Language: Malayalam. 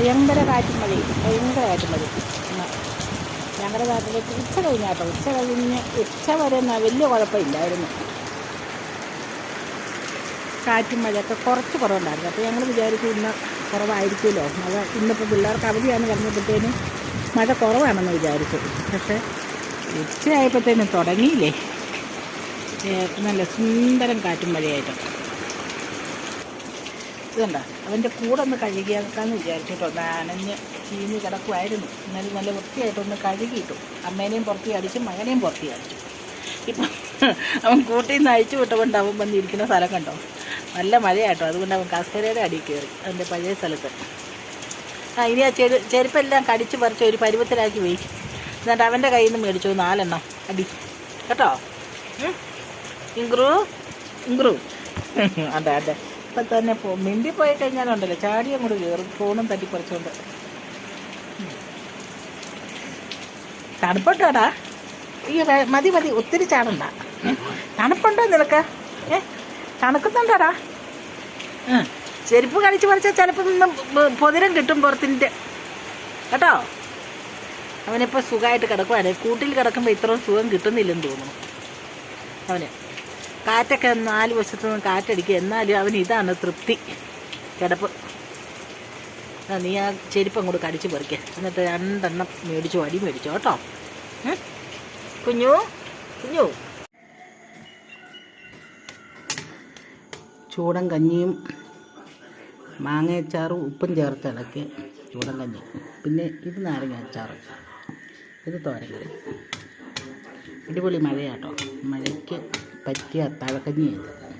ഭയങ്കര കാറ്റും മഴയും, ഭയങ്കര കാറ്റും മഴയും. ഞങ്ങളുടെ നാട്ടിലേക്ക് ഉച്ച കഴിഞ്ഞാട്ടോ, ഉച്ച വരെ വലിയ കുഴപ്പമില്ലായിരുന്നു. കാറ്റും മഴയൊക്കെ കുറച്ച് കുറവുണ്ടായിരുന്നു. അപ്പോൾ ഞങ്ങൾ വിചാരിച്ചു ഇന്ന് കുറവായിരിക്കുമല്ലോ മഴ. ഇന്നിപ്പോൾ പിള്ളേർക്ക് അവധിയാണെന്ന് പറഞ്ഞപ്പോഴത്തേനും മഴ കുറവാണെന്ന് വിചാരിച്ചു. പക്ഷേ ഉച്ചയായപ്പോഴത്തേനും തുടങ്ങിയില്ലേ നല്ല സുന്ദരം കാറ്റും മഴയായിട്ട്. ഇതുണ്ട അവൻ്റെ കൂടെ ഒന്ന് കഴുകിയാക്കാന്ന് വിചാരിച്ചിട്ടോ. നനഞ്ഞ് ചീഞ്ഞ് കിടക്കുമായിരുന്നു. എന്നാലും നല്ല വൃത്തിയായിട്ടൊന്ന് കഴുകിയിട്ടു. അമ്മേനെയും പുറത്തി അടിച്ചു, മകനെയും പുറത്തി അടിച്ചു. ഇപ്പം അവൻ കൂട്ടിൽ നിന്ന് അഴിച്ചു വിട്ടുകൊണ്ട് അവൻ വന്നിരിക്കുന്ന സ്ഥലം കണ്ടോ, നല്ല മഴയായിട്ടോ. അതുകൊണ്ട് അവൻ കസേരയുടെ അടിയിൽ കയറി അവൻ്റെ പഴയ സ്ഥലത്ത്. ഇനി ആ ചെരുപ്പെല്ലാം കടിച്ച് പറിച്ച് ഒരു പരുവത്തിലാക്കി പോയി. എന്നിട്ട് അവൻ്റെ കയ്യിൽ നിന്ന് മേടിച്ചു 4 എണ്ണം അടി കേട്ടോ. ഇങ്ക്രു അതെ അതെ. ഇപ്പം തന്നെ മിണ്ടി പോയി കഴിഞ്ഞാലുണ്ടല്ലോ ചാടി അങ്ങോട്ട് കയറും, ഫോണും തട്ടിപ്പറിച്ചുകൊണ്ട്. തണുപ്പുണ്ടോടാ? അയ്യോ മതി ഒത്തിരി ചാടണ്ട. തണുപ്പുണ്ടോ നിനക്ക്? തണുക്കുന്നുണ്ടോടാ? ചെരുപ്പ് കടിച്ച് പറിച്ചാൽ ചിലപ്പോൾ പൊതിരം കിട്ടും പുറത്തിൻ്റെ കേട്ടോ. അവനിപ്പോൾ സുഖമായിട്ട് കിടക്കുവാണ്. കൂട്ടിൽ കിടക്കുമ്പോൾ ഇത്രയും സുഖം കിട്ടുന്നില്ലെന്ന് തോന്നുന്നു അവന്. കാറ്റൊക്കെ 4 വശത്തു നിന്ന് കാറ്റടിക്കുക, എന്നാലും അവന് ഇതാണ് തൃപ്തി, കിടപ്പ്. നീ ആ ചെരുപ്പ് അങ്ങോട്ട് കടിച്ച് പറിക്കുക. എന്നിട്ട് 2 എണ്ണം മേടിച്ചോ, അടി മേടിച്ചോ കേട്ടോ. കുഞ്ഞു ചൂടൻ കഞ്ഞിയും മാങ്ങയച്ചാറും ഉപ്പും ചേർത്ത് ഇളക്കി ചൂടൻ കഞ്ഞി. പിന്നെ ഇത് നാരങ്ങ അച്ചാറ്, ഇത് തോരക്കറി. അടിപൊളി മഴയാട്ടോ. മഴയ്ക്ക് പറ്റിയ അത്താഴക്കഞ്ഞി ചെയ്ത്